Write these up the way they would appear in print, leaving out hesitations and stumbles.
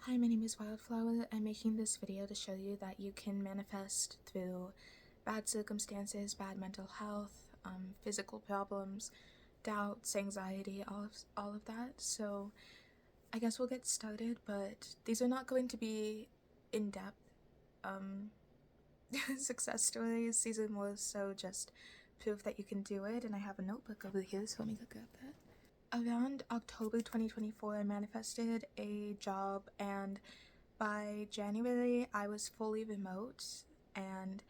Hi, my name is Wildflower. I'm making this video to show you that you can manifest through bad circumstances, bad mental health, physical problems, doubts, anxiety, all of that. So I guess we'll get started, but these are not going to be in-depth success stories. These are more so just proof that you can do it, and I have a notebook over here, so let me go grab that. Around October 2024, I manifested a job, and by January, I was fully remote, and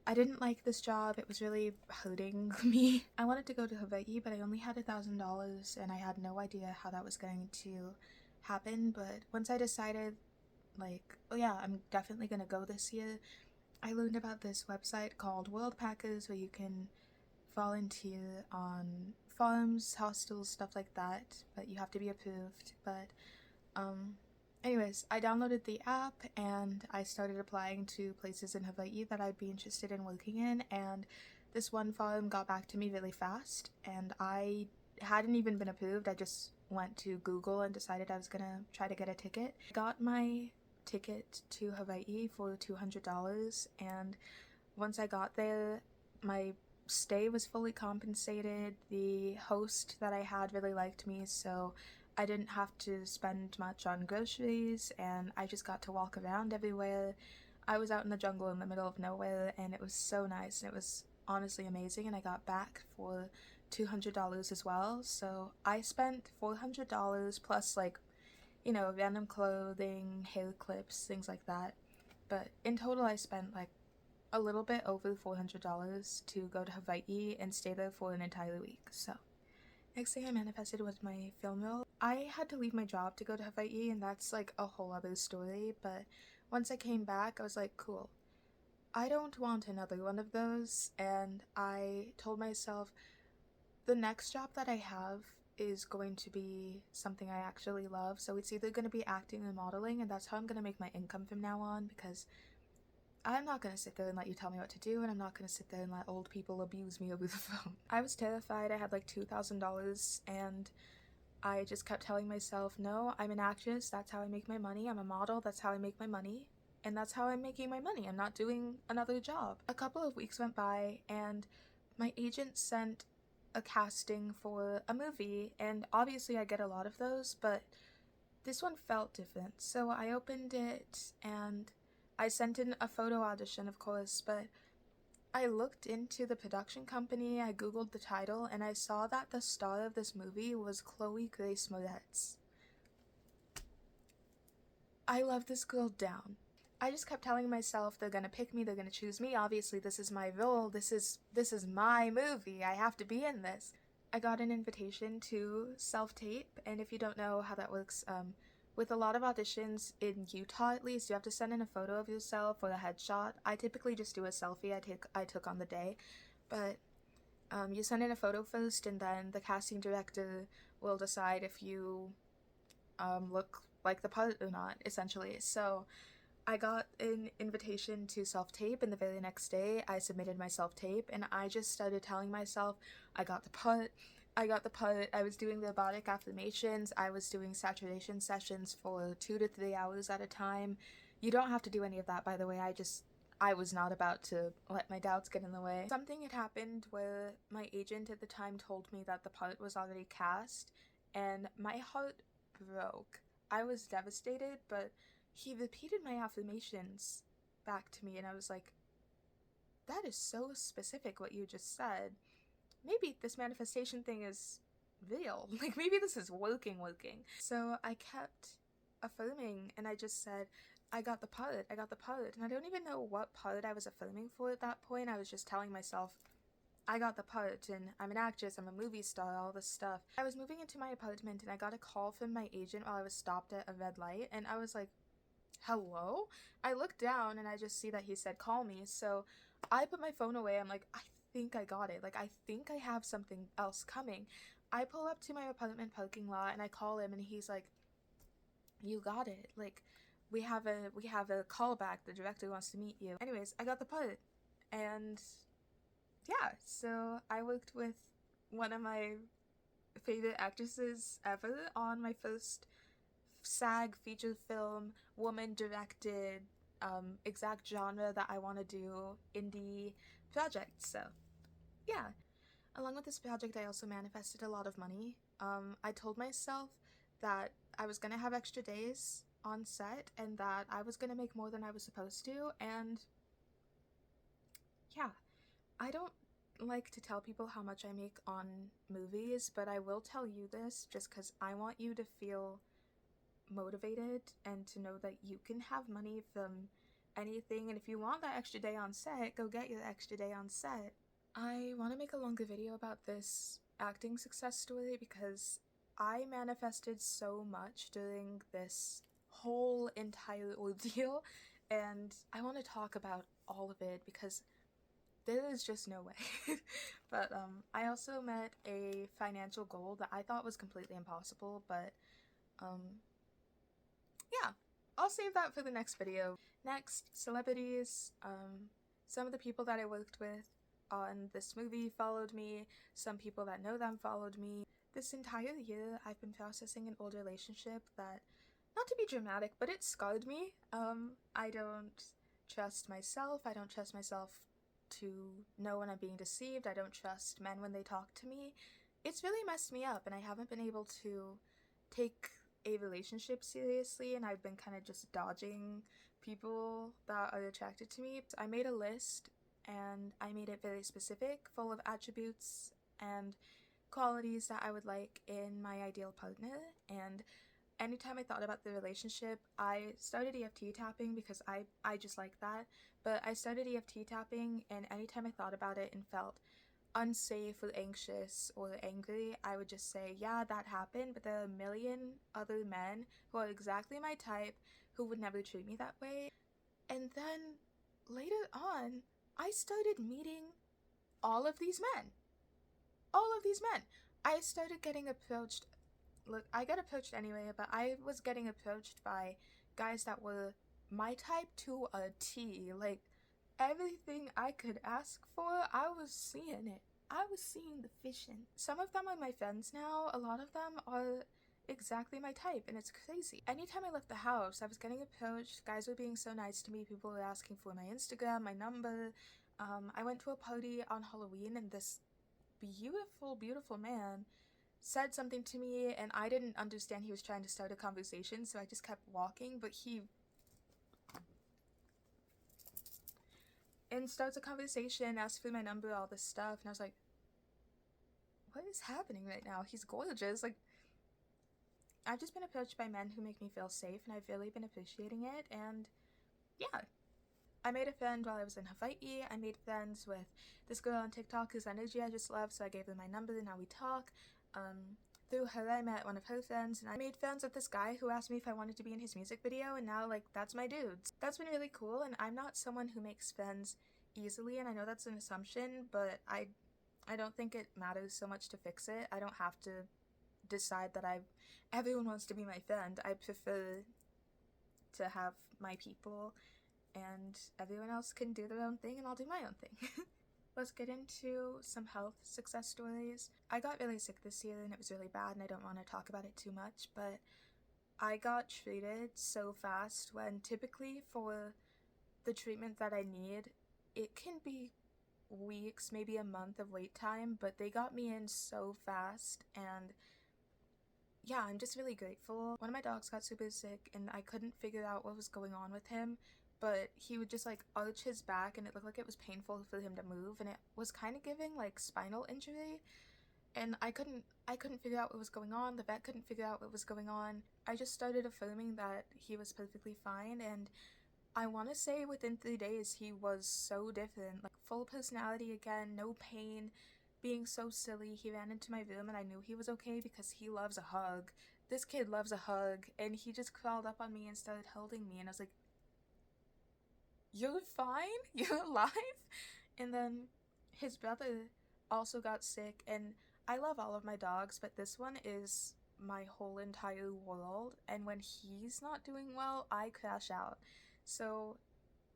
I didn't like this job. It was really hurting me. I wanted to go to Hawaii, but I only had $1,000, and I had no idea how that was going to happen. But once I decided, like, oh yeah, I'm definitely gonna go this year, I learned about this website called Worldpackers where you can volunteer on farms, hostels, stuff like that, but you have to be approved. But anyways, I downloaded the app and I started applying to places in Hawaii that I'd be interested in working in, and this one farm got back to me really fast, and I hadn't even been approved. I just went to Google and decided I was gonna try to get a ticket. I got my ticket to Hawaii for $200, and once I got there, my stay was fully compensated. The host that I had really liked me, so I didn't have to spend much on groceries, and I just got to walk around everywhere. I was out in the jungle in the middle of nowhere, and it was so nice, and it was honestly amazing, and I got back for $200 as well. So I spent $400 plus, like, random clothing, hair clips, things like that. But in total, I spent like a little bit over $400 to go to Hawaii and stay there for an entire week. So next thing I manifested was my film role. I had to leave my job to go to Hawaii, and that's like a whole other story, but once I came back, I was like, cool, I don't want another one of those, and I told myself the next job that I have is going to be something I actually love, so it's either going to be acting or modeling, and that's how I'm going to make my income from now on, because I'm not gonna sit there and let you tell me what to do, and I'm not gonna sit there and let old people abuse me over the phone. I was terrified. I had like $2,000, and I just kept telling myself, no, I'm an actress, that's how I make my money. I'm a model, that's how I make my money. And that's how I'm making my money. I'm not doing another job. A couple of weeks went by, and my agent sent a casting for a movie, and obviously I get a lot of those, but this one felt different. So I opened it, and I sent in a photo audition, of course, but I looked into the production company, I googled the title, and I saw that the star of this movie was Chloe Grace Moretz. I love this girl down. I just kept telling myself they're gonna pick me, they're gonna choose me. Obviously, this is my role, this is my movie, I have to be in this. I got an invitation to self-tape, and if you don't know how that works, with a lot of auditions, in Utah at least, you have to send in a photo of yourself or a headshot. I typically just do a selfie I took on the day, but you send in a photo first, and then the casting director will decide if you look like the part or not, essentially. So I got an invitation to self-tape, and the very next day I submitted my self-tape, and I just started telling myself, I got the part, I got the part. I was doing the robotic affirmations, I was doing saturation sessions for 2 to 3 hours at a time. You don't have to do any of that, by the way. I was not about to let my doubts get in the way. Something had happened where my agent at the time told me that the part was already cast, and my heart broke. I was devastated, but he repeated my affirmations back to me, and I was like, that is so specific what you just said. Maybe this manifestation thing is real. Like, maybe this is working. So I kept affirming, and I just said, I got the part, I got the part. And I don't even know what part I was affirming for at that point. I was just telling myself, I got the part, and I'm an actress, I'm a movie star, all this stuff. I was moving into my apartment, and I got a call from my agent while I was stopped at a red light, and I was like, hello? I looked down, and I just see that he said, call me. So I put my phone away. I'm like, I think I got it. Like, I think I have something else coming. I pull up to my apartment parking lot, and I call him, and he's like, you got it. Like, we have a callback. The director wants to meet you. Anyways, I got the part. And yeah, so I worked with one of my favorite actresses ever on my first SAG feature film, woman directed, exact genre that I want to do indie project. So, yeah. Along with this project, I also manifested a lot of money. I told myself that I was gonna have extra days on set and that I was gonna make more than I was supposed to, and yeah, I don't like to tell people how much I make on movies, but I will tell you this just because I want you to feel motivated and to know that you can have money from anything, and if you want that extra day on set, go get your extra day on set. I want to make a longer video about this acting success story because I manifested so much during this whole entire ordeal, and I want to talk about all of it because there is just no way. But I also met a financial goal that I thought was completely impossible, but yeah, I'll save that for the next video. Next, celebrities. Some of the people that I worked with on this movie followed me, some people that know them followed me. This entire year, I've been processing an old relationship that, not to be dramatic, but it scarred me. I don't trust myself. I don't trust myself to know when I'm being deceived. I don't trust men when they talk to me. It's really messed me up, and I haven't been able to take a relationship seriously, and I've been kind of just dodging people that are attracted to me. So I made a list, and I made it very specific, full of attributes and qualities that I would like in my ideal partner. And anytime I thought about the relationship, I started EFT tapping because I just like that. But I started EFT tapping, and anytime I thought about it and felt unsafe or anxious or angry, I would just say, yeah, that happened, but there are a million other men who are exactly my type who would never treat me that way. And then later on, I started meeting all of these men. All of these men. I started getting approached. Look, I got approached anyway, but I was getting approached by guys that were my type to a T. Like, everything I could ask for, I was seeing it. I was seeing the vision. Some of them are my friends now, a lot of them are exactly my type, and it's crazy. Anytime I left the house, I was getting approached, guys were being so nice to me, people were asking for my Instagram, my number. I went to a party on Halloween, and this beautiful, beautiful man said something to me, and I didn't understand he was trying to start a conversation, so I just kept walking, but he starts a conversation, asks for my number, all this stuff, and I was like, what is happening right now? He's gorgeous. Like, I've just been approached by men who make me feel safe, and I've really been appreciating it, and yeah. I made a friend while I was in Hawaii. I made friends with this girl on TikTok whose energy I just love, so I gave her my number, and now we talk. Through her, I met one of her friends, and I made friends with this guy who asked me if I wanted to be in his music video, and now, like, that's my dude. That's been really cool, and I'm not someone who makes friends easily, and I know that's an assumption, but I don't think it matters so much to fix it. I don't have to decide that everyone wants to be my friend. I prefer to have my people, and everyone else can do their own thing, and I'll do my own thing. Let's get into some health success stories. I got really sick this year, and it was really bad, and I don't want to talk about it too much, but I got treated so fast when typically for the treatment that I need, it can be weeks, maybe a month of wait time, but they got me in so fast, and yeah, I'm just really grateful. One of my dogs got super sick, and I couldn't figure out what was going on with him, but he would just like arch his back, and it looked like it was painful for him to move, and it was kind of giving like spinal injury, and I couldn't figure out what was going on. The vet couldn't figure out what was going on. I just started affirming that he was perfectly fine, and I want to say within 3 days he was so different, like full personality again, no pain, being so silly. He ran into my room, and I knew he was okay because he loves a hug. This kid loves a hug, and he just crawled up on me and started holding me, and I was like, you're fine? You're alive? And then his brother also got sick, and I love all of my dogs, but this one is my whole entire world, and when he's not doing well, I crash out. So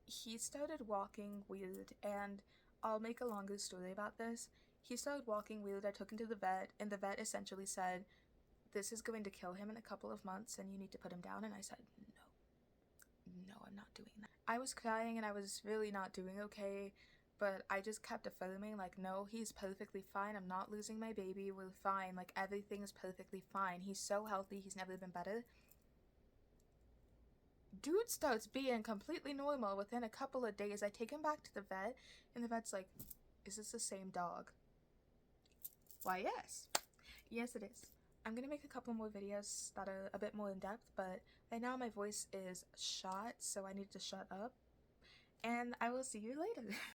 he started walking weird, and I'll make a longer story about this. He started walking weird, I took him to the vet, and the vet essentially said, this is going to kill him in a couple of months and you need to put him down. And I said, no, I'm not doing that. I was crying and I was really not doing okay, but I just kept affirming, like, no, he's perfectly fine. I'm not losing my baby. We're fine. Like, everything is perfectly fine. He's so healthy. He's never been better. Dude starts being completely normal within a couple of days. I take him back to the vet, and the vet's like, is this the same dog? Why, yes. Yes, it is. I'm gonna make a couple more videos that are a bit more in depth, but right now my voice is shot, so I need to shut up. And I will see you later.